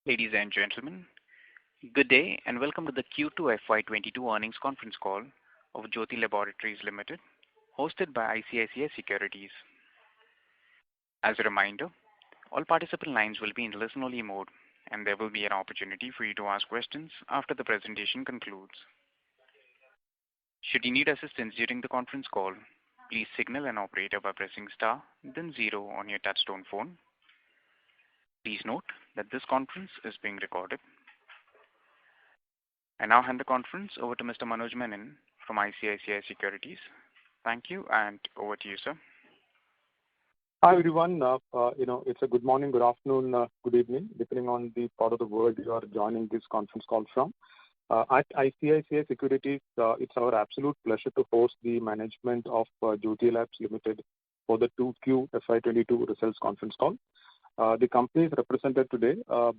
Ladies and gentlemen, good day and welcome to the Q2 FY22 earnings conference call of Jyothy Laboratories Limited, hosted by ICICI Securities. As a reminder, all participant lines will be in listen-only mode, and there will be an opportunity for you to ask questions after the presentation concludes. Should you need assistance during the conference call, please signal an operator by pressing star, then zero on your touchtone phone. Please note that this conference is being recorded. I now hand the conference over to Mr. Manoj Menon from ICICI Securities. Thank you, and over to you, sir. Hi everyone. It's a good morning, good afternoon, good evening, depending on the part of the world you are joining this conference call from. At ICICI Securities, it's our absolute pleasure to host the management of Jyothy Labs Limited for the 2Q FY22 results conference call. The company is represented today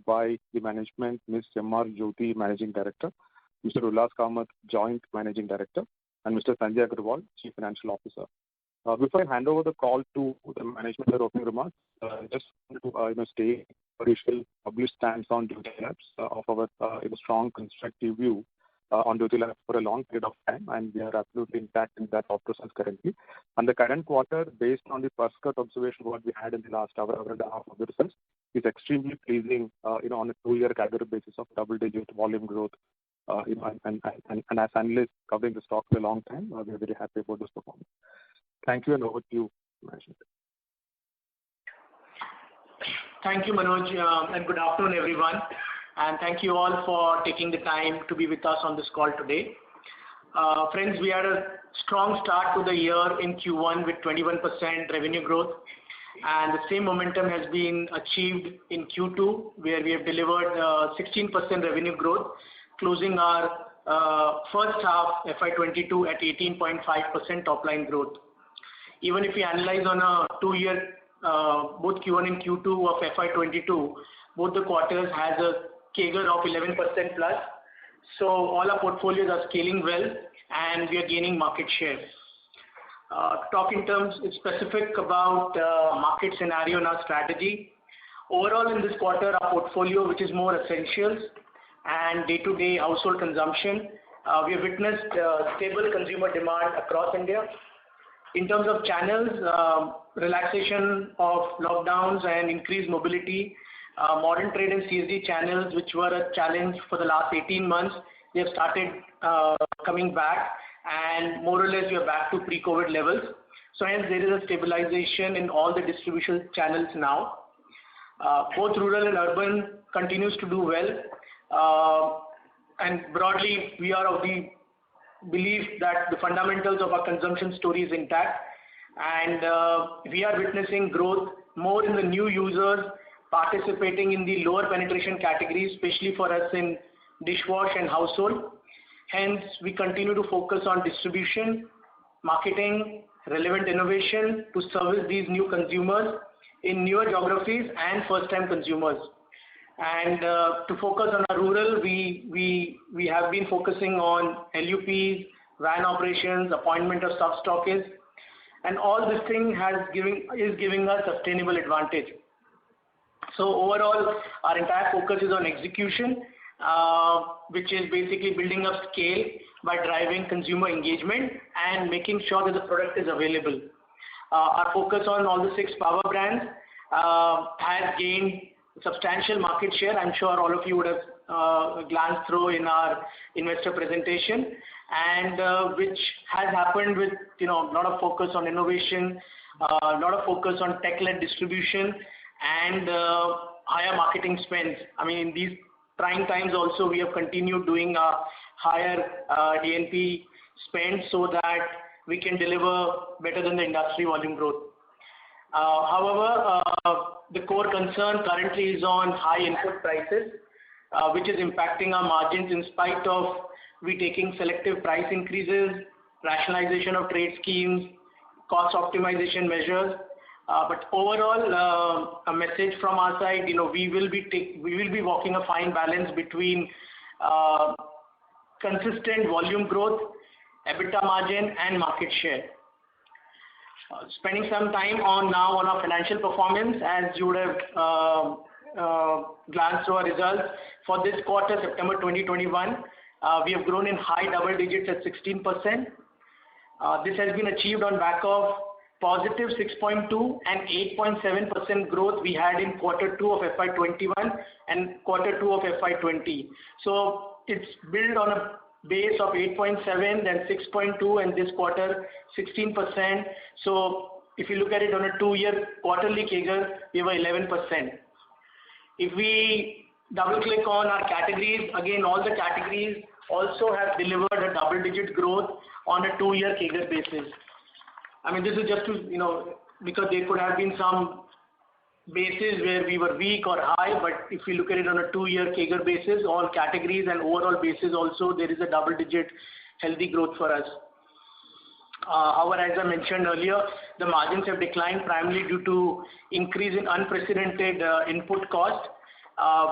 by the management, Ms. M.R. Jyothy, Managing Director, Mr. Ullas Kamath, Joint Managing Director, and Mr. Sanjay Agarwal, Chief Financial Officer. Before I hand over the call to the management for opening remarks, just want to state our usual published stance on Jyothy Labs of our strong constructive view on Jyothy Labs for a long period of time, and we are absolutely intact in that process currently. And the current quarter, based on the first cut observation what we had in the last hour and a half of the results, is extremely pleasing. On a 2-year CAGR basis of double-digit volume growth. And as analysts covering the stock for a long time, we are very happy about this performance. Thank you, and over to you, management. Thank you, Manoj, and good afternoon, everyone. And thank you all for taking the time to be with us on this call today. Friends, we had a strong start to the year in Q1 with 21% revenue growth, and the same momentum has been achieved in Q2, where we have delivered 16% revenue growth, closing our first half FY22 at 18.5% top line growth. Even if we analyze on a 2-year, both Q1 and Q2 of FY22, both the quarters has a CAGR of 11% plus. So all our portfolios are scaling well, and we are gaining market share. Talk in terms specific about market scenario and our strategy. Overall, in this quarter, our portfolio, which is more essentials and day-to-day household consumption, we have witnessed stable consumer demand across India. In terms of channels, relaxation of lockdowns and increased mobility, modern trade and CSD channels, which were a challenge for the last 18 months, they have started coming back, and more or less we are back to pre-COVID levels. So hence there is a stabilization in all the distribution channels now. Both rural and urban continues to do well, and broadly we are of the belief that the fundamentals of our consumption story is intact, and we are witnessing growth more in the new users participating in the lower penetration categories, especially for us in dishwash and household. Hence, we continue to focus on distribution, marketing, relevant innovation to service these new consumers in newer geographies and first-time consumers. And to focus on our rural, we have been focusing on LUPs, van operations, appointment of sub-stockists, and all this thing is giving us sustainable advantage. So overall, our entire focus is on execution, which is basically building up scale by driving consumer engagement and making sure that the product is available. Our focus on all the 6 power brands has gained substantial market share. I'm sure all of you would have glanced through in our investor presentation, and which has happened with a lot of focus on innovation, a lot of focus on tech-led distribution, and higher marketing spends. I mean, in these trying times also, we have continued doing a higher DNP spend so that we can deliver better than the industry volume growth. However, the core concern currently is on high input prices, which is impacting our margins in spite of we taking selective price increases, rationalization of trade schemes, cost optimization measures. But overall, a message from our side, we will be walking a fine balance between consistent volume growth, EBITDA margin, and market share. Spending some time on our financial performance, as you would have glance through our results. For this quarter, September 2021, we have grown in high double digits at 16%. This has been achieved on back of positive 6.2 and 8.7% growth we had in quarter 2 of FY21 and quarter 2 of FY20. So it's built on a base of 8.7, then 6.2, and this quarter 16%. So if you look at it on a 2-year quarterly CAGR, we were 11%. If we double click on our categories, again all the categories also have delivered a double-digit growth on a 2-year CAGR basis. I mean, this is just to, because there could have been some bases where we were weak or high, but if we look at it on a 2-year CAGR basis, all categories and overall basis also, there is a double-digit healthy growth for us. However, as I mentioned earlier, the margins have declined primarily due to increase in unprecedented input cost,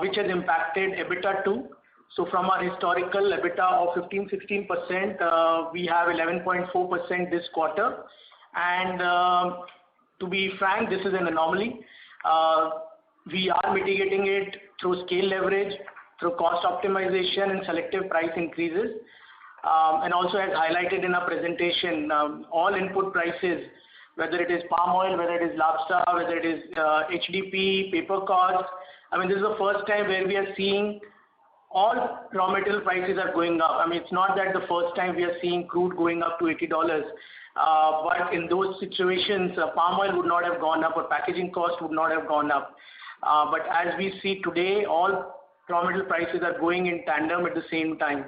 which has impacted EBITDA too. So from our historical EBITDA of 15-16%, we have 11.4% this quarter. And to be frank, this is an anomaly. We are mitigating it through scale leverage, through cost optimization and selective price increases. And also as highlighted in our presentation, all input prices, whether it is palm oil, whether it is LABSA, whether it is HDP, paper costs, I mean, this is the first time where we are seeing all raw material prices are going up. I mean, it's not that the first time we are seeing crude going up to $80. But in those situations, palm oil would not have gone up or packaging cost would not have gone up. But as we see today, all raw material prices are going in tandem at the same time.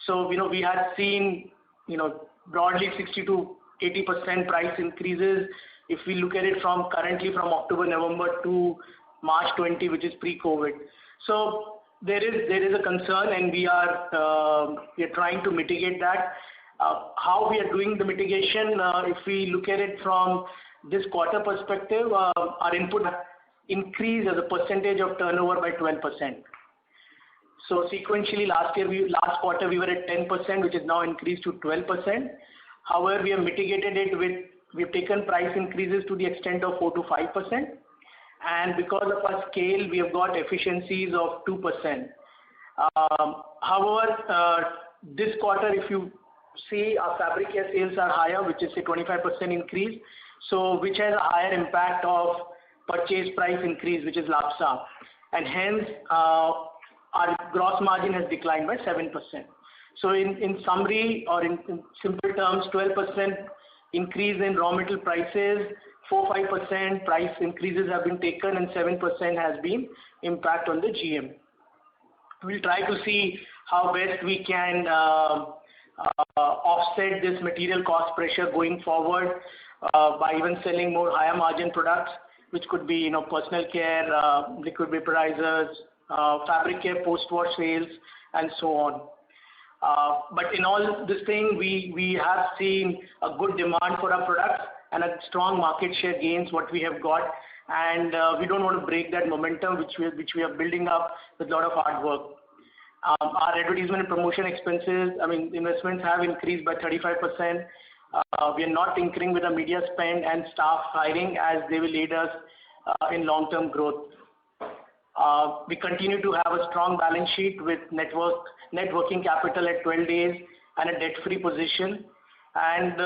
So, we had seen, broadly 60 to 80% price increases. If we look at it from currently from October, November to March 20, which is pre-COVID. So there is a concern, and we are trying to mitigate that. How we are doing the mitigation, if we look at it from this quarter perspective, our input increase as a percentage of turnover by 12%. So sequentially last quarter we were at 10%, which is now increased to 12%. However, we have mitigated it we've taken price increases to the extent of 4 to 5%. And because of our scale, we have got efficiencies of 2%. However, this quarter, if you see, our fabric care sales are higher, which is a 25% increase, so which has a higher impact of purchase price increase, which is LABSA, and hence our gross margin has declined by 7%. So in summary, or in simple terms, 12% increase in raw material prices, 4-5% price increases have been taken, and 7% has been impact on the GM. We'll try to see how best we can offset this material cost pressure going forward by even selling more higher margin products, which could be personal care, liquid vaporizers, fabric care post-wash sales, and so on. But in all this thing, we have seen a good demand for our products and a strong market share gains what we have got, and we don't want to break that momentum which we are building up with a lot of hard work. Our advertisement and promotion expenses, investments have increased by 35%. We are not tinkering with the media spend and staff hiring as they will aid us in long-term growth. We continue to have a strong balance sheet with net working capital at 12 days and a debt-free position. And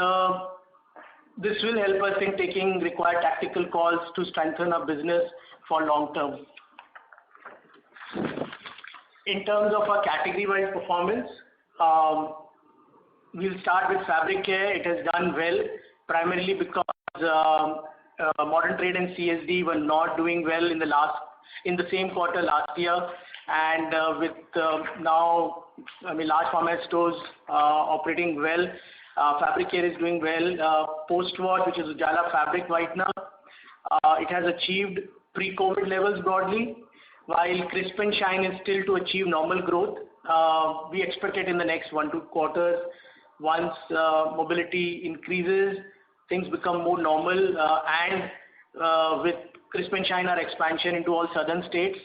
this will help us in taking required tactical calls to strengthen our business for long term. In terms of our category-wise performance, we'll start with fabric care. It has done well, primarily because modern trade and CSD were not doing well in the same quarter last year, and with now large format stores operating well, fabric care is doing well. Post-wash, which is Ujala fabric whitener, it has achieved pre-COVID levels broadly, while Crisp and Shine is still to achieve normal growth. We expect it in the next 1-2 quarters. Once mobility increases, things become more normal, and with Crisp and Shine, our expansion into all southern states,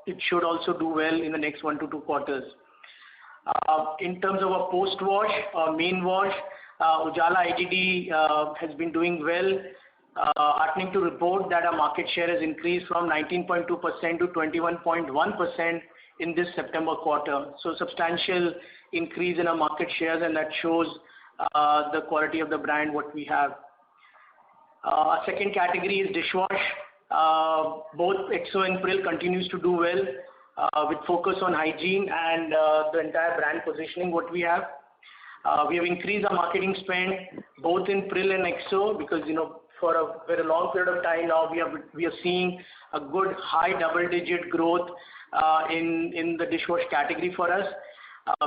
it should also do well in the next 1-2 quarters. In terms of a post-wash or main wash, Ujala IGD has been doing well. heartening to report that our market share has increased from 19.2% to 21.1% in this September quarter. So substantial increase in our market shares, and that shows the quality of the brand what we have. Our second category is dishwash. Both Exo and Pril continues to do well with focus on hygiene and the entire brand positioning what we have. We have increased our marketing spend both in Pril and Exo because for a very long period of time now we are seeing a good high double-digit growth in the dishwash category for us.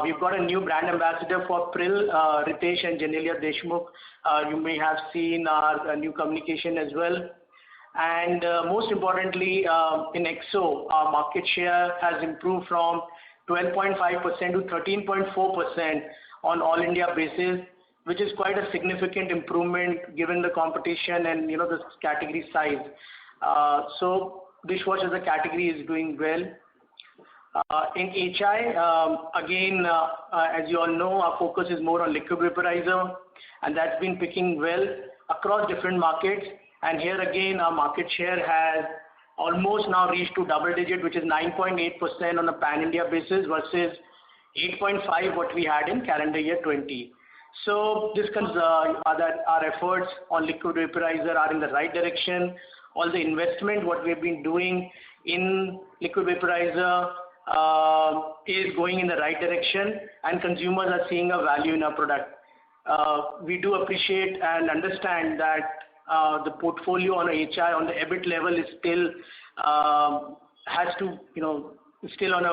We've got a new brand ambassador for Pril, Ritesh and Janelia Deshmukh. You may have seen our new communication as well. And most importantly, in Exo, our market share has improved from 12.5% to 13.4% on all India basis, which is quite a significant improvement given the competition and the category size. So dishwash as a category is doing well. In HI, again, as you all know, our focus is more on liquid vaporizer, and that's been picking well across different markets. And here again, our market share has almost now reached to double digit, which is 9.8% on a pan-India basis versus 8.5 what we had in calendar year 20. So this comes that our efforts on liquid vaporizer are in the right direction. All the investment what we've been doing in liquid vaporizer is going in the right direction, and consumers are seeing a value in our product. We do appreciate and understand that the portfolio on HI on the EBIT level is still has to still on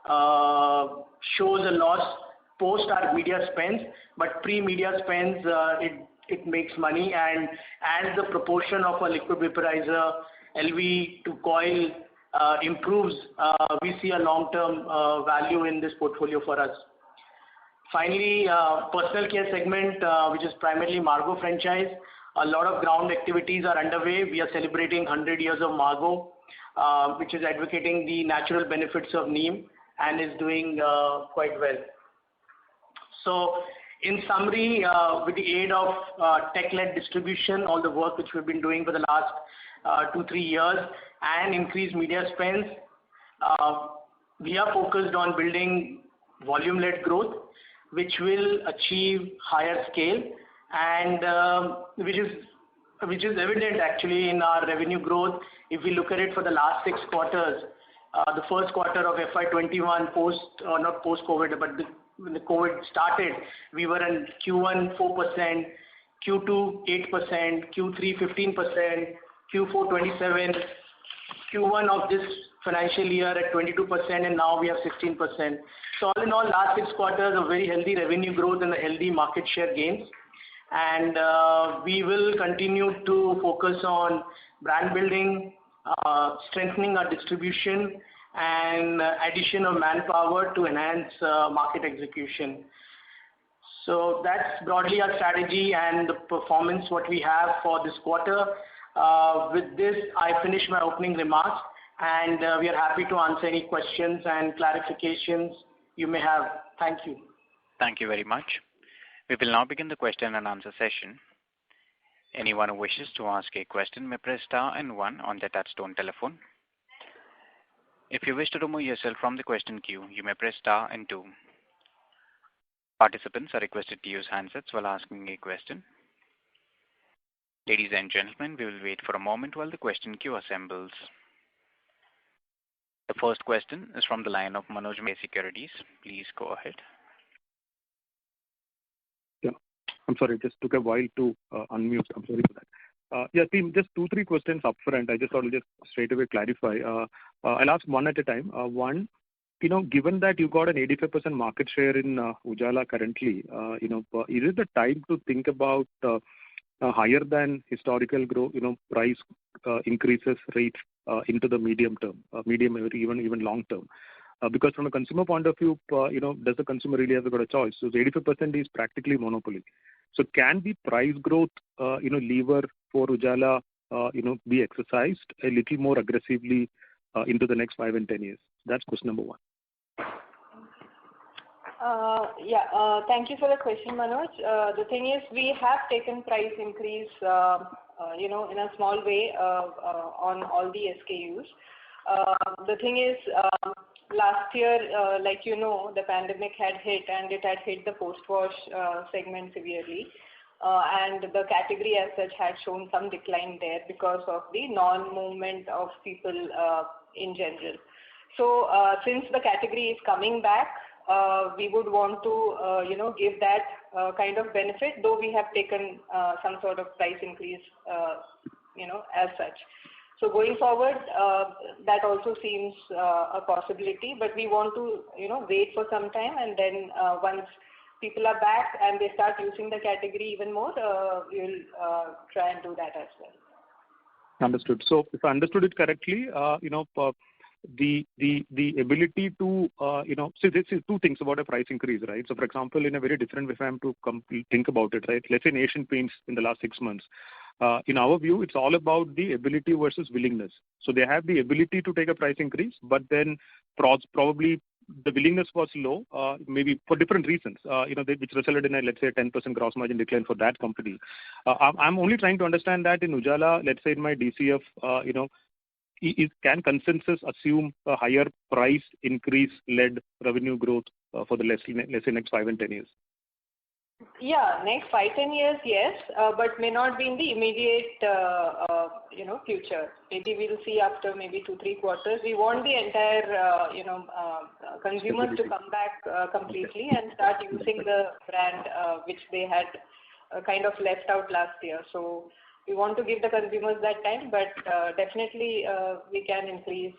a shows a loss post our media spends, but pre-media spends it makes money, and as the proportion of a liquid vaporizer LV to coil improves, we see a long-term value in this portfolio for us. Finally, personal care segment, which is primarily Margo franchise. A lot of ground activities are underway. We are celebrating 100 years of Margo, which is advocating the natural benefits of neem and is doing quite well. So, in summary, with the aid of tech-led distribution, all the work which we've been doing for the last 2-3 years, and increased media spends, we are focused on building volume-led growth, which will achieve higher scale, and which is evident actually in our revenue growth. If we look at it for the last 6 quarters, the first quarter of FY21 not post-COVID, but when the COVID started, we were in Q1 4%, Q2 8%, Q3 15%, Q4 27%, Q1 of this financial year at 22%, and now we have 16%. So all in all, last 6 quarters of very healthy revenue growth and a healthy market share gains. And we will continue to focus on brand building, strengthening our distribution, and addition of manpower to enhance market execution. So that's broadly our strategy and the performance what we have for this quarter. With this, I finish my opening remarks, and we are happy to answer any questions and clarifications you may have. Thank you. Thank you very much. We will now begin the question and answer session. Anyone who wishes to ask a question may press star and 1 on their touchtone telephone. If you wish to remove yourself from the question queue, you may press star and 2. Participants are requested to use handsets while asking a question. Ladies and gentlemen, we will wait for a moment while the question queue assembles. The first question is from the line of Manoj Securities. Please go ahead. Yeah, I'm sorry, it just took a while to unmute. I'm sorry for that. Yeah, team, just 2-3 questions up front. I just thought I'll just straight away clarify. I'll ask one at a time. One, given that you got an 85% market share in Ujala currently, is it the time to think about higher than historical growth, price increases rate into the medium term, medium or even long term? Because from a consumer point of view, does the consumer really have got a choice? So the 85% is practically monopoly. So can the price growth, lever for Ujala, be exercised a little more aggressively into the next 5 and 10 years? That's question number 1. Thank you for the question, Manoj. The thing is, we have taken price increase, in a small way on all the SKUs. The thing is, last year, the pandemic had hit and it had hit the post-wash segment severely. And the category as such had shown some decline there because of the non-movement of people in general. So since the category is coming back, we would want to, give that kind of benefit, though we have taken some sort of price increase, as such. So going forward, that also seems a possibility, but we want to, wait for some time, and then once people are back and they start using the category even more, we'll try and do that as well. Understood. So if I understood it correctly, the ability to, so this is two things about a price increase, right? So for example, in a very different way, if I'm to think about it, right? Let's say in Asian Paints in the last 6 months, in our view, it's all about the ability versus willingness. So they have the ability to take a price increase, but then probably the willingness was low, maybe for different reasons, which resulted in a, let's say, 10% gross margin decline for that company. I'm only trying to understand that in Ujala, let's say in my DCF, can consensus assume a higher price increase-led revenue growth for the, let's say, next 5 and 10 years? Yeah, next 5-10 years, yes, but may not be in the immediate, future. Maybe we'll see after maybe 2-3 quarters. We want the entire, consumers to come back completely and start using the brand which they had kind of left out last year. So we want to give the consumers that time, but definitely we can increase,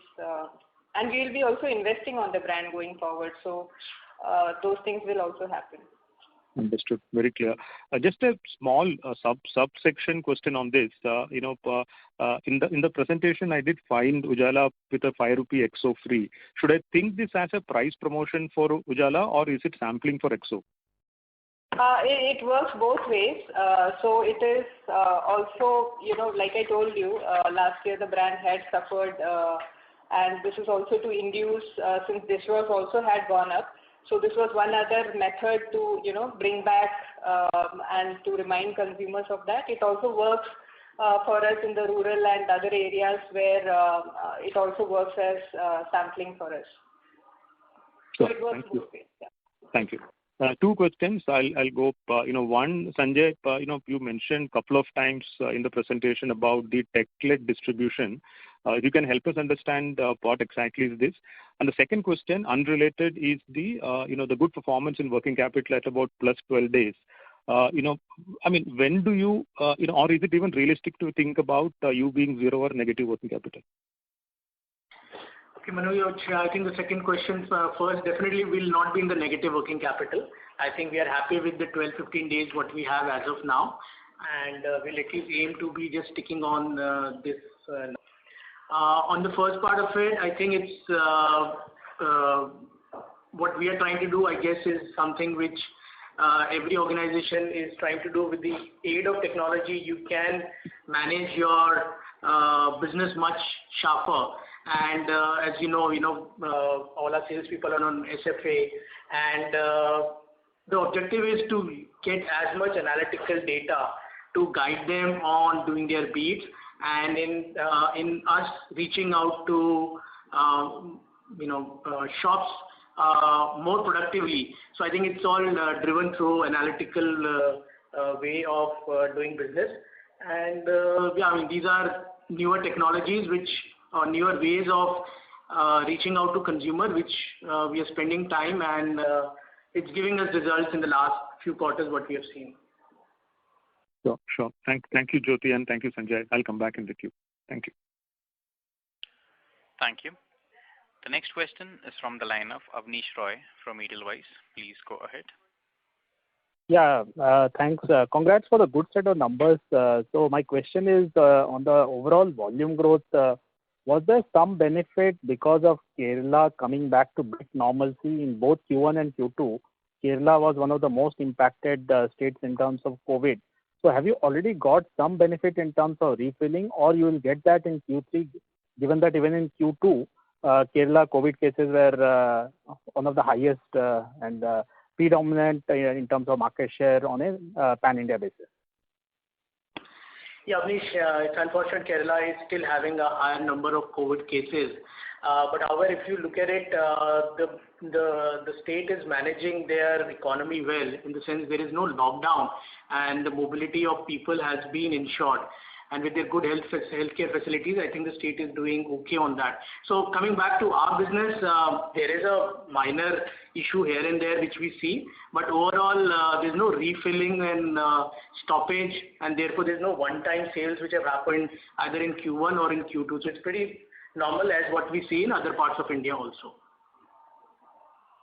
and we will be also investing on the brand going forward. So those things will also happen. Understood. Very clear. Just a small subsection question on this. In the presentation, I did find Ujala with a 5 rupee XO free. Should I think this as a price promotion for Ujala, or is it sampling for XO? It works both ways. So it is also, like I told you, last year the brand had suffered, and this is also to induce, since dishwash also had gone up. So this was one other method to, bring back and to remind consumers of that. It also works for us in the rural and other areas where it also works as sampling for us. So it works both ways. Yeah. Thank you. 2 questions. I'll go. One, Sanjay, you mentioned a couple of times in the presentation about the tech-led distribution. If you can help us understand what exactly is this. And the second question, unrelated, is the the good performance in working capital at about plus 12 days. When do you, or is it even realistic to think about you being zero or negative working capital? Okay, Manoj, I think the second question first, definitely will not be in the negative working capital. I think we are happy with the 12-15 days what we have as of now, and we'll at least aim to be just sticking on this. On the first part of it, I think it's what we are trying to do, I guess, is something which every organization is trying to do. With the aid of technology, you can manage your business much sharper. And as you know, all our salespeople are on SFA, and the objective is to get as much analytical data to guide them on doing their beats, and in us reaching out to shops more productively. So I think it's all driven through analytical way of doing business. And these are newer technologies newer ways of reaching out to consumer, which we are spending time, and it's giving us results in the last few quarters what we have seen. Sure. Thank you, Jyoti, and thank you, Sanjay. I'll come back in the queue. Thank you. Thank you. The next question is from the line of Avnish Roy from Edelweiss. Please go ahead. Yeah, thanks. Congrats for the good set of numbers. So my question is on the overall volume growth. Was there some benefit because of Kerala coming back to bit normalcy in both Q1 and Q2? Kerala was one of the most impacted states in terms of COVID. So have you already got some benefit in terms of refilling, or you will get that in Q3, given that even in Q2, Kerala COVID cases were one of the highest, and predominant in terms of market share on a pan-India basis? Yeah, Abneesh, it's unfortunate Kerala is still having a higher number of COVID cases. But however, if you look at it, the state is managing their economy well, in the sense there is no lockdown and the mobility of people has been ensured. And with their good healthcare facilities, I think the state is doing okay on that. So coming back to our business, there is a minor issue here and there which we see, but overall there's no refilling and stoppage, and therefore there's no one-time sales which have happened either in Q1 or in Q2. So it's pretty normal as what we see in other parts of India also.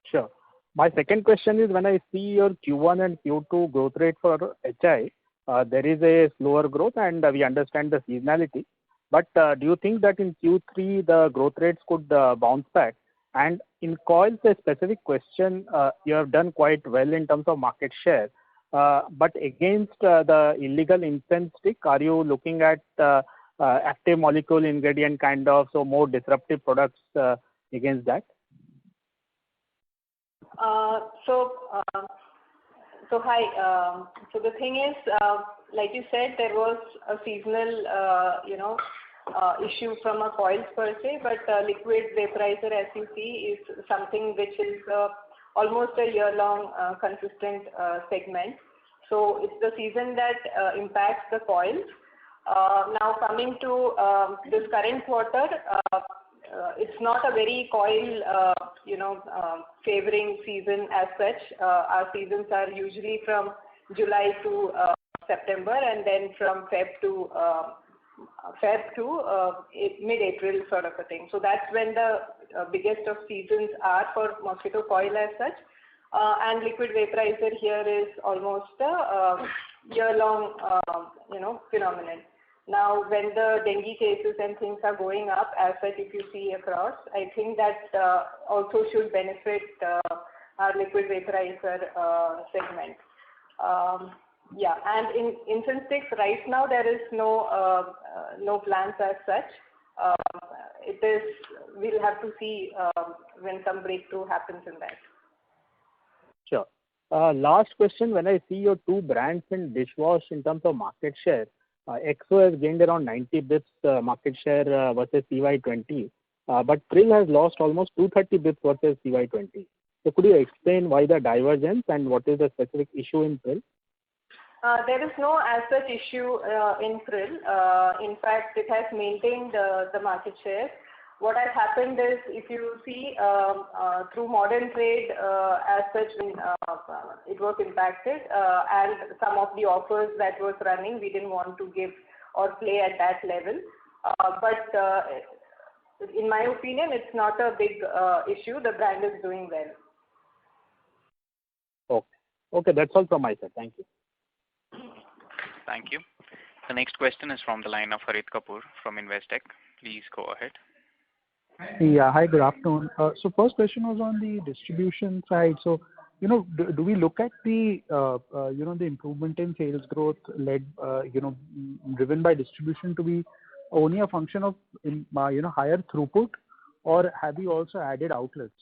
Sure. My second question is, when I see your Q1 and Q2 growth rate for HI, there is a slower growth, and we understand the seasonality. But do you think that in Q3 the growth rates could bounce back? And in coils, a specific question, you have done quite well in terms of market share. But against the illegal incense stick, are you looking at active molecule ingredient kind of, so more disruptive products against that? So hi. So the thing is, like you said, there was a seasonal, issue from a coils per se, but liquid vaporizer, as you see, is something which is almost a year-long consistent segment. So it's the season that impacts the coils. Now coming to this current quarter, it's not a very coil, favoring season as such. Our seasons are usually from July to September, and then from Feb to mid-April sort of a thing. So that's when the biggest of seasons are for mosquito coil as such. And liquid vaporizer here is almost a year-long, phenomenon. Now, when the dengue cases and things are going up, as such, if you see across, I think that also should benefit our liquid vaporizer segment. And in incense sticks, right now there is no plans as such. We'll have to see when some breakthrough happens in that. Sure. Last question, when I see your two brands in dishwash in terms of market share, EXO has gained around 90 bps market share versus CY20, but Pril has lost almost 230 bps versus CY20. So could you explain why the divergence and what is the specific issue in Pril? There is no as such issue in Pril. In fact, it has maintained the market share. What has happened is, if you see through modern trade as such, it was impacted, and some of the offers that was running, we didn't want to give or play at that level. But in my opinion, it's not a big issue. The brand is doing well. Okay, that's all from my side. Thank you. Thank you. The next question is from the line of Harit Kapoor from Investec. Please go ahead. Yeah, hi, good afternoon. So first question was on the distribution side. So, do we look at the, the improvement in sales growth led, driven by distribution to be only a function of, higher throughput, or have you also added outlets?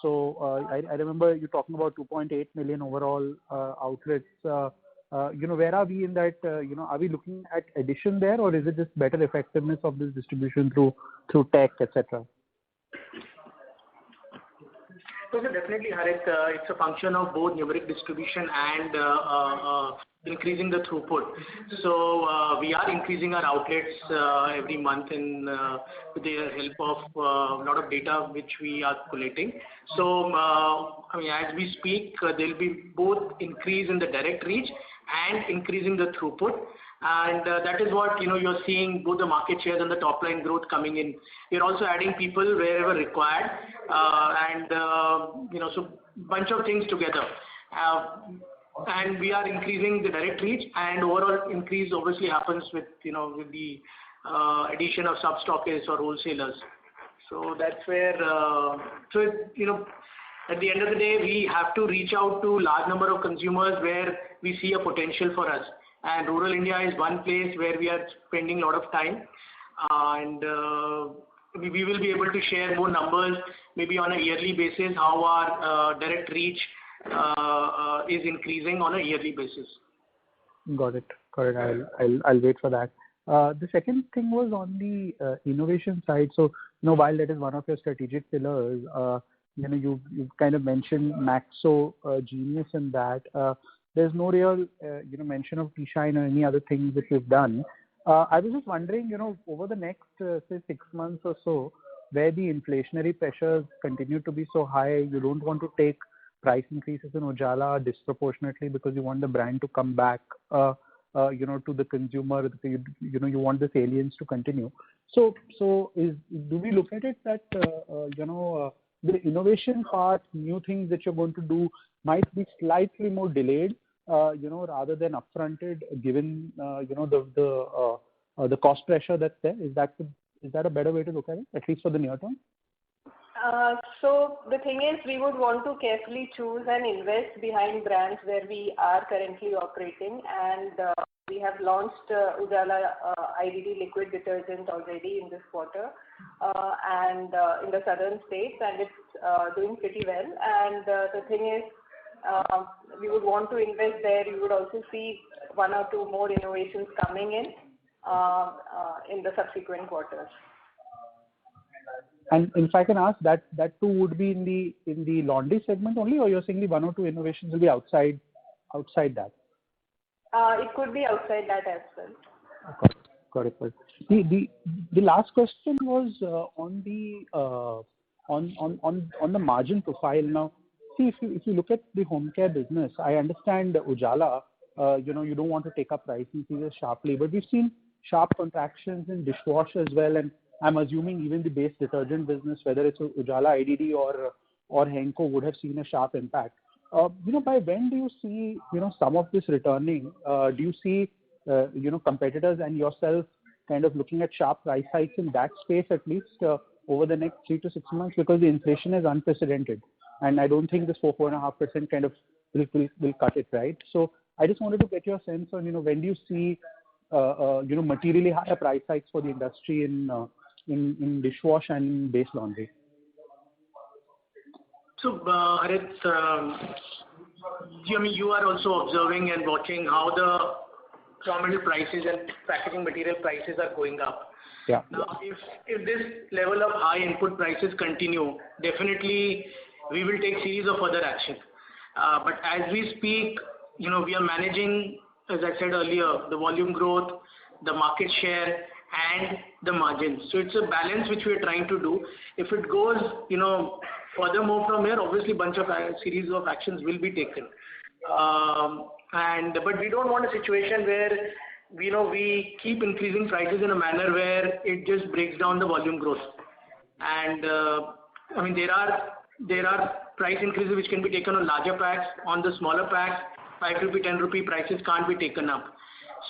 So I remember you talking about 2.8 million overall outlets. Where are we in that? Are we looking at addition there, or is it just better effectiveness of this distribution through tech, etc.? So definitely, Harit, it's a function of both numeric distribution and increasing the throughput. So we are increasing our outlets every month with the help of a lot of data which we are collating. So as we speak, there will be both increase in the direct reach and increasing the throughput. And that is what, you're seeing both the market shares and the top line growth coming in. We're also adding people wherever required, so bunch of things together. And we are increasing the direct reach, and overall increase obviously happens with the addition of sub-stockists or wholesalers. So that's where, at the end of the day, we have to reach out to large number of consumers where we see a potential for us. And rural India is one place where we are spending a lot of time. And we will be able to share more numbers maybe on a yearly basis, how our direct reach is increasing on a yearly basis. Got it. I'll wait for that. The second thing was on the innovation side. So, while that is one of your strategic pillars, you've kind of mentioned Maxo Genius in that. There's no real, mention of T-Shine or any other things that you've done. I was just wondering, over the next, say, 6 months or so, where the inflationary pressures continue to be so high, you don't want to take price increases in Ujala disproportionately because you want the brand to come back, to the consumer. You want the salience to continue. So do we look at it that, the innovation part, new things that you're going to do might be slightly more delayed, rather than upfronted, given, the cost pressure that's there? Is that a better way to look at it, at least for the near term? So the thing is, we would want to carefully choose and invest behind brands where we are currently operating, and we have launched Ujala IDD liquid detergent already in this quarter, and in the southern states, and it's doing pretty well. And the thing is, we would want to invest there. You would also see 1 or 2 more innovations coming in the subsequent quarters. And if I can ask, that too would be in the laundry segment only, or you're saying the 1 or 2 innovations will be outside that? It could be outside that as well. Got it. The last question was on the margin profile. Now, see, if you look at the home care business, I understand Ujala, you don't want to take up price increases sharply, but we've seen sharp contractions in dishwash as well, and I'm assuming even the base detergent business, whether it's Ujala IDD or Henko, would have seen a sharp impact. By when do you see, some of this returning? Do you see, competitors and yourself kind of looking at sharp price hikes in that space, at least over the next 3 to 6 months? Because the inflation is unprecedented, and I don't think this 4.5% kind of will cut it, right? So I just wanted to get your sense on, when do you see, materially higher price hikes for the industry in dishwash and in base laundry? So, Harit, you are also observing and watching how the raw material prices and packaging material prices are going up. Yeah. Now, if this level of high input prices continue, definitely we will take series of further action. But as we speak, we are managing, as I said earlier, the volume growth, the market share, and the margins. So it's a balance which we are trying to do. If it goes, furthermore from here, obviously series of actions will be taken. But we don't want a situation where we keep increasing prices in a manner where it just breaks down the volume growth. And there are price increases which can be taken on larger packs. On the smaller packs, 5 rupee, 10 rupee prices can't be taken up.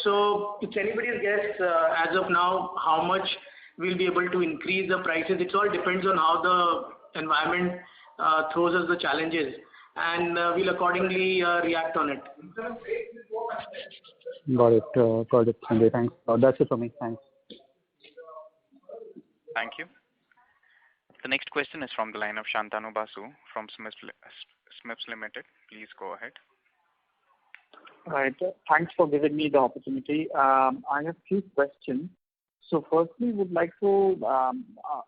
So it's anybody's guess as of now how much we'll be able to increase the prices. It all depends on how the environment throws us the challenges, and we'll accordingly react on it. Got it, Sanjay. Thanks. That's it for me. Thanks. Thank you. The next question is from the line of Shantanu Basu from Smiths Limited. Please go ahead. Right. Thanks for giving me the opportunity. I have 2 questions. So firstly, would like to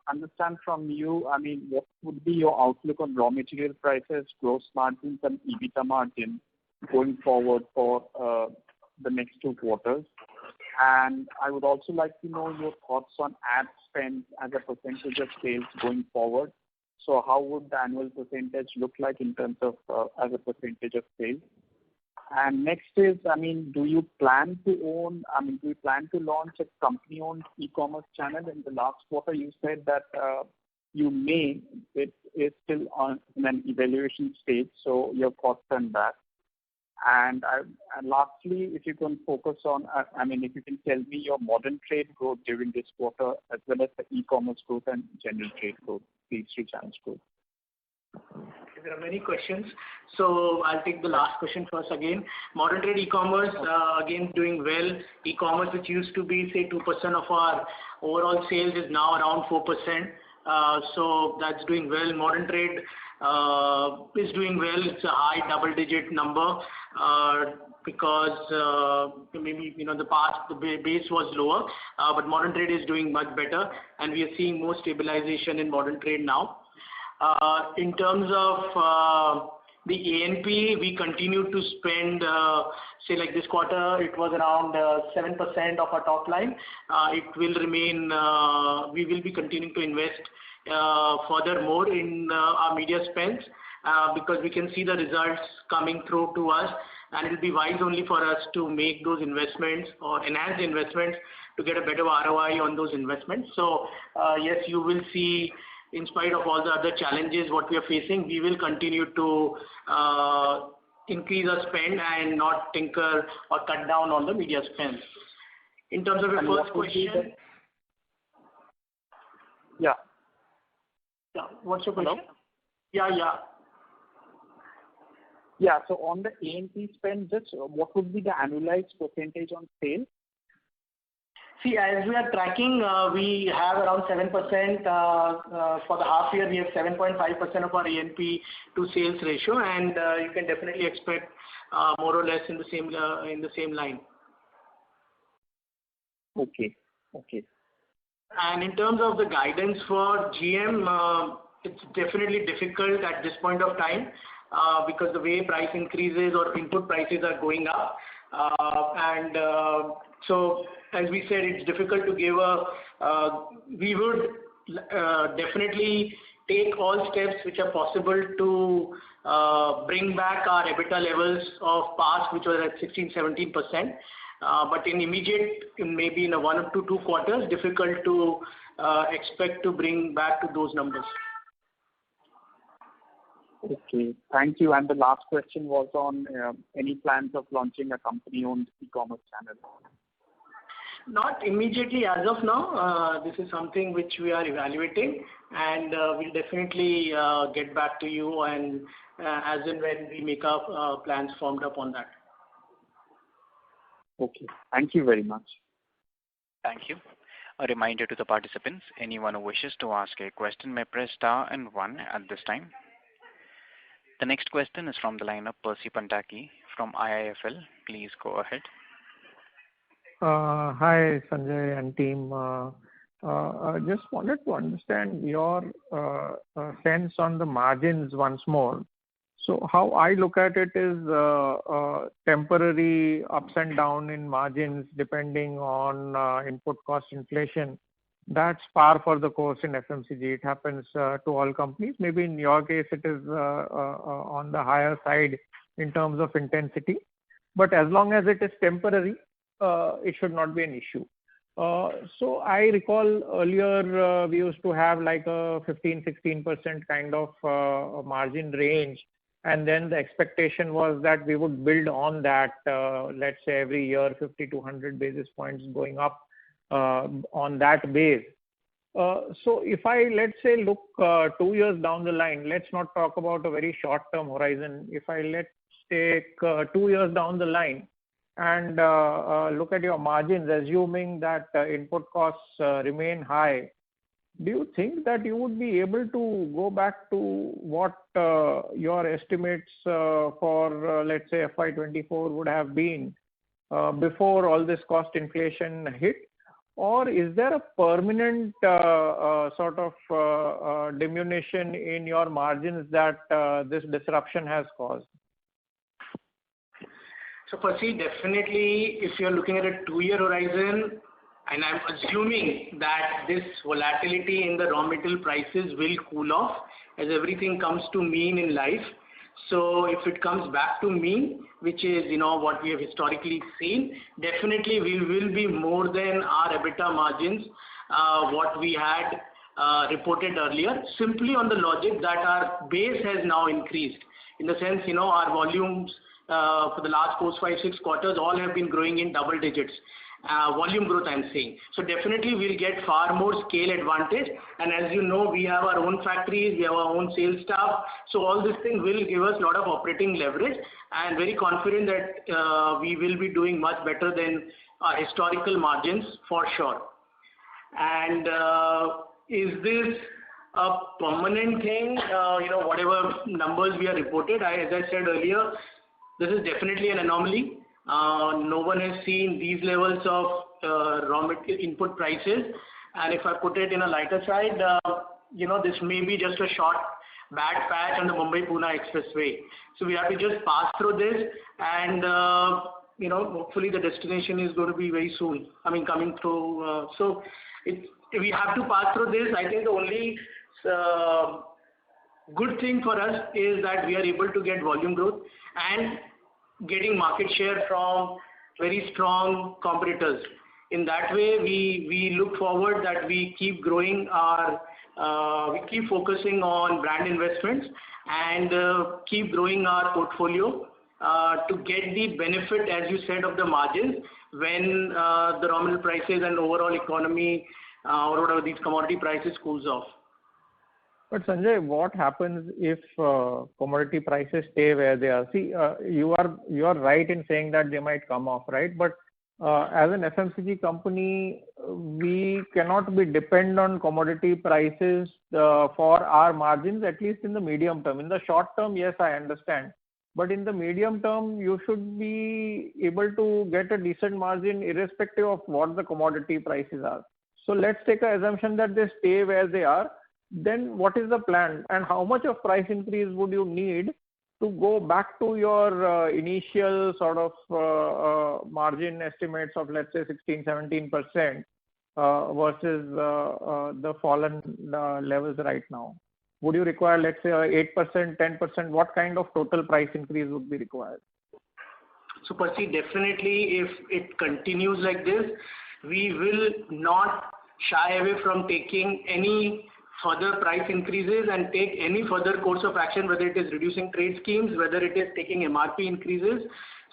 understand from you, what would be your outlook on raw material prices, gross margins, and EBITDA margin going forward for the next 2 quarters? And I would also like to know your thoughts on ad spend as a percentage of sales going forward. So how would the annual percentage look like in terms of as a percentage of sales? And next is, do you plan to launch a company-owned e-commerce channel? In the last quarter, you said that you may. It is still in an evaluation stage, so your thoughts on that. And lastly, if you can focus on, if you can tell me your modern trade growth during this quarter, as well as the e-commerce growth and general trade growth, these 3 channels growth. There are many questions, so I'll take the last question first again. Modern trade e-commerce, again doing well. E-commerce, which used to be, say, 2% of our overall sales, is now around 4%. So that's doing well. Modern trade is doing well. It's a high double-digit number because maybe the past the base was lower, but modern trade is doing much better, and we are seeing more stabilization in modern trade now. In terms of the A&P, we continue to spend, say like this quarter, it was around 7% of our top line. It will remain, we will be continuing to invest furthermore in our media spends because we can see the results coming through to us, and it will be wise only for us to make those investments or enhance the investments to get a better ROI on those investments. So yes, you will see, in spite of all the other challenges what we are facing, we will continue to increase our spend and not tinker or cut down on the media spend. In terms of your first question. Yeah. What's your question? Hello? Yeah. So on the A&P spend, just what would be the annualized percentage on sales? See, as we are tracking, we have around 7% for the half year. We have 7.5% of our A&P to sales ratio, and you can definitely expect more or less in the same line. Okay. And in terms of the guidance for GM, it's definitely difficult at this point of time because the way price increases or input prices are going up, and so as we said, it's difficult to give we would definitely take all steps which are possible to bring back our EBITDA levels of past, which was at 16-17%. But in maybe in a 1 to 2 quarters, difficult to expect to bring back to those numbers. Okay, thank you. And the last question was on any plans of launching a company-owned e-commerce channel? Not immediately as of now. This is something which we are evaluating, and we'll definitely get back to you and as and when we make our plans formed up on that. Okay, thank you very much. Thank you. A reminder to the participants, anyone who wishes to ask a question may press star and 1 at this time. The next question is from the line of Percy Panthaki from IIFL. Please go ahead. Hi, Sanjay and team. I just wanted to understand your sense on the margins once more. So how I look at it is temporary ups and down in margins depending on input cost inflation. That's par for the course in FMCG. It happens to all companies. Maybe in your case it is on the higher side in terms of intensity. But as long as it is temporary, it should not be an issue. So I recall earlier we used to have like a 15-16% kind of margin range, and then the expectation was that we would build on that, let's say every year 50 to 100 basis points going up on that base. So if I, let's say, look 2 years down the line, let's not talk about a very short-term horizon. If I let's take 2 years down the line and look at your margins, assuming that input costs remain high, do you think that you would be able to go back to what your estimates for, let's say, FY24 would have been before all this cost inflation hit? Or is there a permanent sort of diminution in your margins that this disruption has caused? So Percy, definitely if you're looking at a 2-year horizon, and I'm assuming that this volatility in the raw material prices will cool off as everything comes to mean in life. So if it comes back to mean, which is what we have historically seen, definitely we will be more than our EBITDA margins, what we had reported earlier, simply on the logic that our base has now increased. In the sense, our volumes for the last 4, 5, 6 quarters all have been growing in double digits. Volume growth I'm saying. So definitely we'll get far more scale advantage, and as you know, we have our own factories, we have our own sales staff, so all this thing will give us a lot of operating leverage, and very confident that we will be doing much better than our historical margins for sure. And is this a permanent thing. Whatever numbers we are reported, as I said earlier, this is definitely an anomaly. No one has seen these levels of raw material input prices. And if I put it in a lighter side, this may be just a short bad patch on the Mumbai-Pune Expressway. So we have to just pass through this, and hopefully the destination is going to be very soon. Coming through. We have to pass through this. I think the only good thing for us is that we are able to get volume growth and getting market share from very strong competitors. In that way, we look forward that we keep growing we keep focusing on brand investments and keep growing our portfolio to get the benefit, as you said, of the margins when the raw material prices and overall economy or whatever these commodity prices cools off. But Sanjay, what happens if commodity prices stay where they are? See, you are right in saying that they might come off, right? But as an FMCG company, we cannot be dependent on commodity prices for our margins, at least in the medium term. In the short term, yes, I understand. But in the medium term, you should be able to get a decent margin irrespective of what the commodity prices are. So let's take an assumption that they stay where they are. Then what is the plan, and how much of price increase would you need to go back to your initial sort of margin estimates of, let's say, 16-17% versus the fallen levels right now? Would you require, let's say, 8%, 10%? What kind of total price increase would be required? So Percy, definitely if it continues like this, we will not shy away from taking any further price increases and take any further course of action, whether it is reducing trade schemes, whether it is taking MRP increases.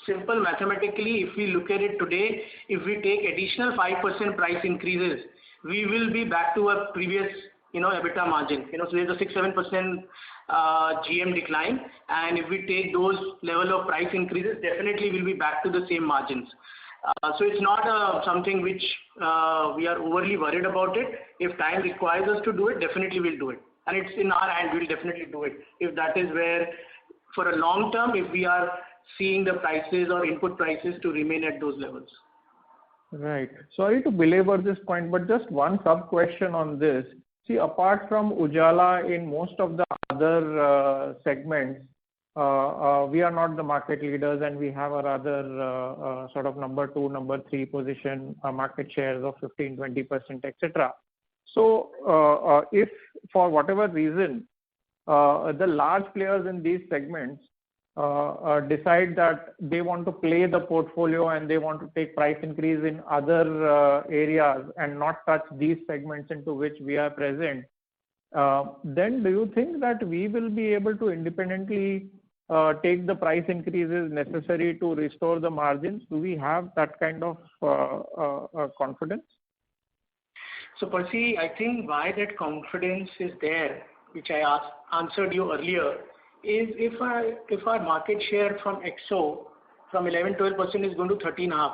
Simple mathematically, if we look at it today, if we take additional 5% price increases, we will be back to a previous EBITDA margin. So there's a 6-7% GM decline, and if we take those level of price increases, definitely we'll be back to the same margins. So it's not something which we are overly worried about it. If time requires us to do it, definitely we'll do it. And it's in our hand, we'll definitely do it. If that is where, for a long term, if we are seeing the prices or input prices to remain at those levels. Right. Sorry to belabor this point, but just one sub-question on this. See, apart from Ujala, in most of the other segments, we are not the market leaders, and we have a rather sort of number 2, number 3 position, market shares of 15-20%, etc. So if for whatever reason the large players in these segments decide that they want to play the portfolio and they want to take price increase in other areas and not touch these segments into which we are present, then do you think that we will be able to independently take the price increases necessary to restore the margins? Do we have that kind of confidence? So Percy, I think why that confidence is there, which I answered you earlier, is if our market share from XO from 11-12% is going to 13.5%,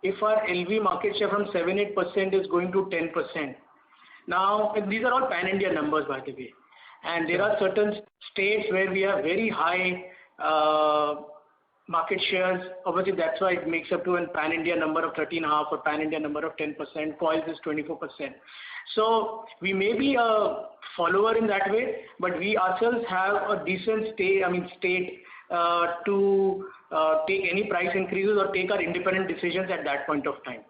if our LV market share from 7-8% is going to 10%. Now, and these are all pan-India numbers, by the way. And there are certain states where we have very high market shares. Obviously, that's why it makes up to a pan-India number of 13.5 or pan-India number of 10%. Coils is 24%. So we may be a follower in that way, but we ourselves have a decent state to take any price increases or take our independent decisions at that point of time.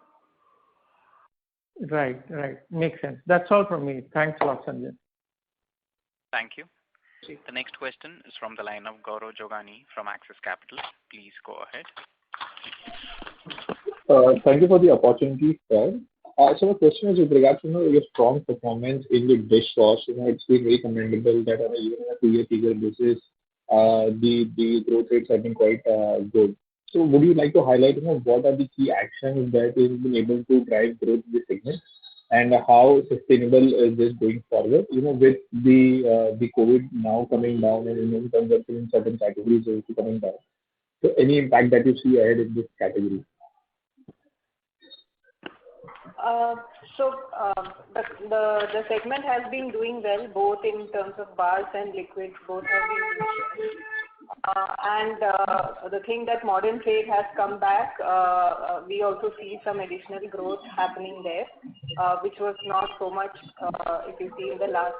Right. Makes sense. That's all from me. Thanks a lot, Sanjay. Thank you. The next question is from the line of Gaurav Jogani from Axis Capital. Please go ahead. Thank you for the opportunity, sir. So my question is with regards to your strong performance in the dishwash. It's been very commendable that on even a 2-year period basis, the growth rates have been quite good. So would you like to highlight what are the key actions that you've been able to drive growth in this segment, and how sustainable is this going forward? With the COVID now coming down and in terms of certain categories also coming down. So any impact that you see ahead in this category? The segment has been doing well, both in terms of bars and liquids. Both have been doing well. The thing that modern trade has come back, we also see some additional growth happening there, which was not so much if you see in the last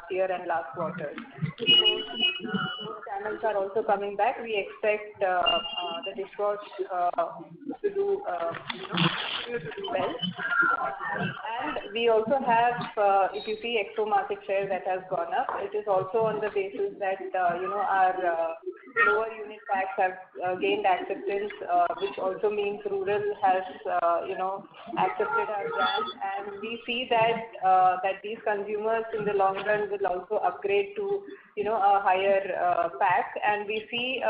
year and last quarter. So those channels are also coming back. We expect the dishwash to do well. And we also have, if you see expo market share that has gone up, it is also on the basis that our lower unit packs have gained acceptance, which also means rural has accepted our brand, and we see that these consumers in the long run will also upgrade to a higher pack, and we see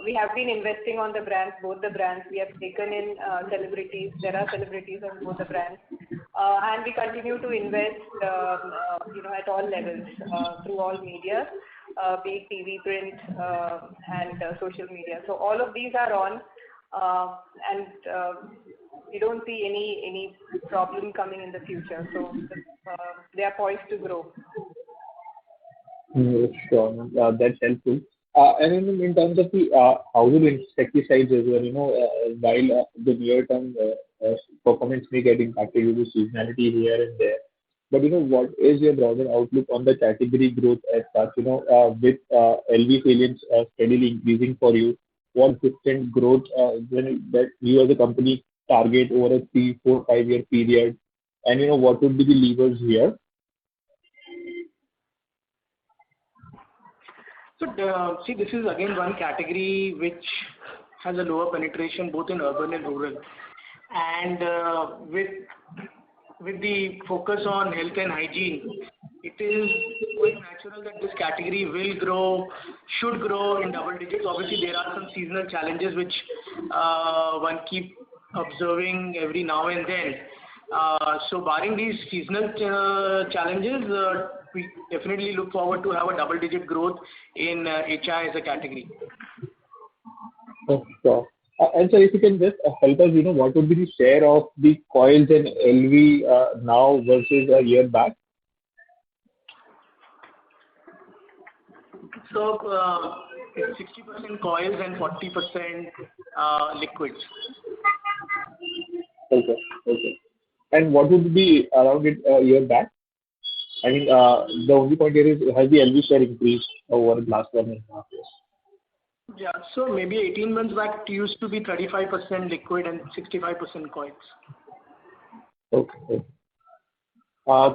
we have been investing on the brands, both the brands. We have taken in celebrities. There are celebrities on both the brands, and we continue to invest at all levels through all media, be it TV, print, and social media. So all of these are on, and we don't see any problem coming in the future. So they are poised to grow. Sure, that's helpful. And in terms of the household insecticides as well, while the near-term performance may get impacted due to seasonality here and there, but what is your broader outlook on the category growth as such? With LV salience steadily increasing for you, what consistent growth that you as a company target over a 3, 4, 5-year period, and what would be the levers here? So, see, this is again one category which has a lower penetration both in urban and rural. And with the focus on health and hygiene, it is quite natural that this category should grow in double digits. Obviously, there are some seasonal challenges which one keep observing every now and then. So barring these seasonal challenges, we definitely look forward to have a double-digit growth in HI as a category. Sure. And so if you can just help us, what would be the share of the coils and LV now versus a year back? So it's 60% coils and 40% liquids. Okay. And what would be around it a year back? I mean, the only point here is, has the LV share increased over the last 1.5 years? Yeah, so maybe 18 months back it used to be 35% liquid and 65% coils. Okay.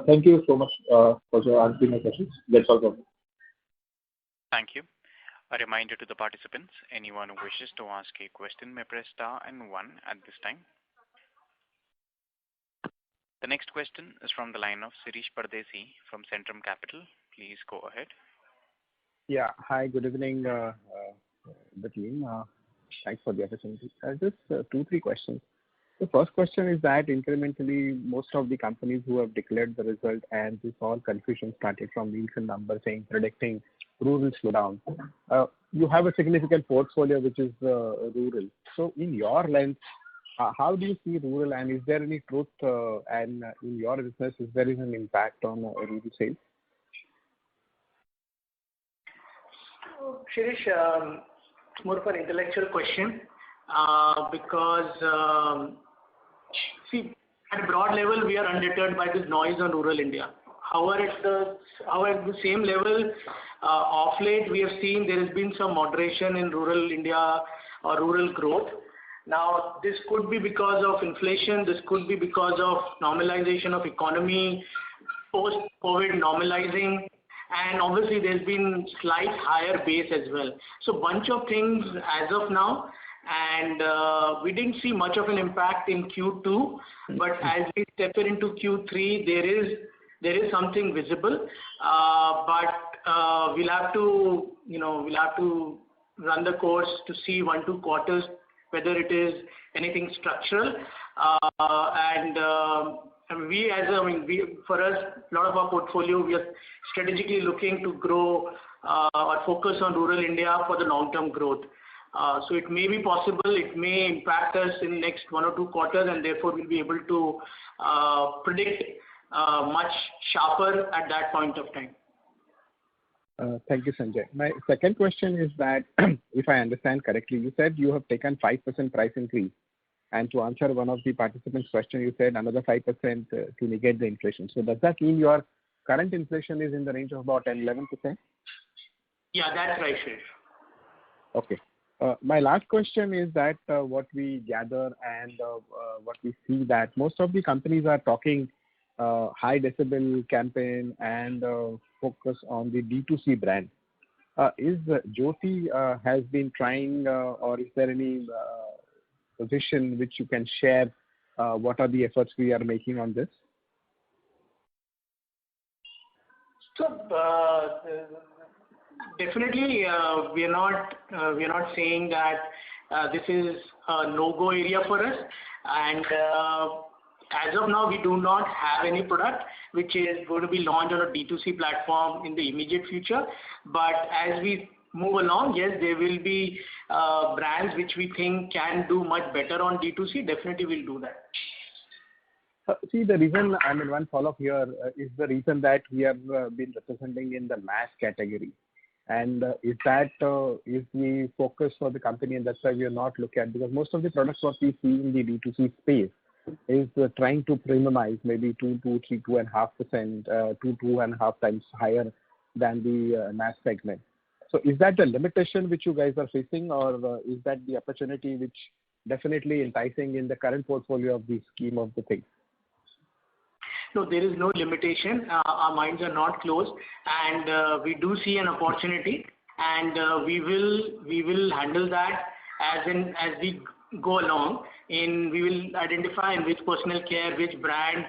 Thank you so much for answering my questions. That's all from me. Thank you. A reminder to the participants, anyone who wishes to ask a question may press star and 1 at this time. The next question is from the line of Shirish Pardesi from Centrum Capital. Please go ahead. Yeah. Hi, good evening, the team. Thanks for the opportunity. Just 2-3 questions. The first question is that incrementally, most of the companies who have declared the result, and this all confusion started from Nielsen numbers predicting rural slowdown. You have a significant portfolio which is rural. So in your lens, how do you see rural, and is there any truth and in your business, is there an impact on rural sales? Shirish, it's more of an intellectual question because, see, at a broad level, we are undeterred by this noise on rural India. However, at the same level, of late, we have seen there has been some moderation in rural India or rural growth. Now, this could be because of inflation, this could be because of normalization of economy, post-COVID normalizing, and obviously there's been slight higher base as well. So bunch of things as of now, and we didn't see much of an impact in Q2, but as we step into Q3, there is something visible, but we'll have to run the course to see 1-2 quarters whether it is anything structural. For us, a lot of our portfolio, we are strategically looking to grow or focus on rural India for the long-term growth. So it may be possible, it may impact us in next 1 or 2 quarters, and therefore we'll be able to predict much sharper at that point of time. Thank you, Sanjay. My second question is that, if I understand correctly, you said you have taken 5% price increase, and to answer one of the participants' question, you said another 5% to negate the inflation. So does that mean your current inflation is in the range of about 10-11%? Yeah, that's right, Shreya. Okay. My last question is that what we gather and what we see that most of the companies are talking high decibel campaign and focus on the D2C brand. Is Jyoti has been trying, or is there any position which you can share? What are the efforts we are making on this? So definitely, we are not saying that this is a no-go area for us, and as of now, we do not have any product which is going to be launched on a D2C platform in the immediate future. But as we move along, yes, there will be brands which we think can do much better on D2C. Definitely, we'll do that. See, the reason, I mean, one follow-up here is the reason that we have been representing in the mass category. And is that is the focus for the company, and that's why we are not looking at, because most of the products what we see in the D2C space is trying to premiumize maybe 2.5%, 2.5 times higher than the mass segment. So is that the limitation which you guys are facing, or is that the opportunity which definitely enticing in the current portfolio of the scheme of the thing? No, there is no limitation. Our minds are not closed, and we do see an opportunity, and we will handle that as we go along. We will identify in which personal care, which brand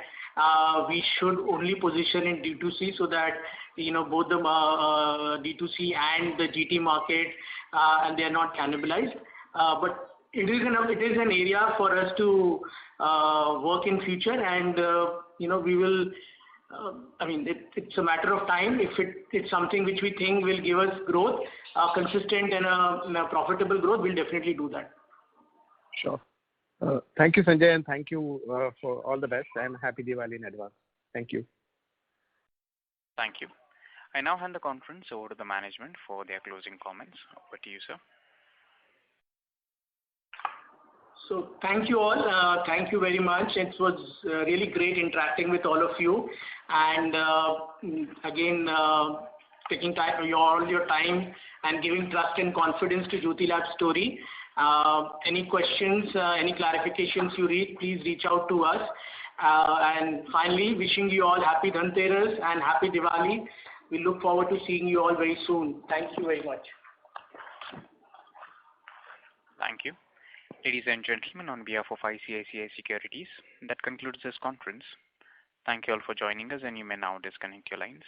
we should only position in D2C, so that both the D2C and the GT market and they are not cannibalized. But it is an area for us to work in future, and we will. I mean, it's a matter of time. If it's something which we think will give us growth, consistent and a profitable growth, we'll definitely do that. Sure. Thank you, Sanjay, and thank you for all the best, and happy Diwali in advance. Thank you. Thank you. I now hand the conference over to the management for their closing comments. Over to you, sir. So thank you all. Thank you very much. It was really great interacting with all of you, and again taking all your time and giving trust and confidence to Jyothy Labs story. Any questions, any clarifications you need, please reach out to us. And finally, wishing you all happy Dhanteras and happy Diwali. We look forward to seeing you all very soon. Thank you very much. Thank you. Ladies and gentlemen, on behalf of ICICI Securities, that concludes this conference. Thank you all for joining us, and you may now disconnect your lines.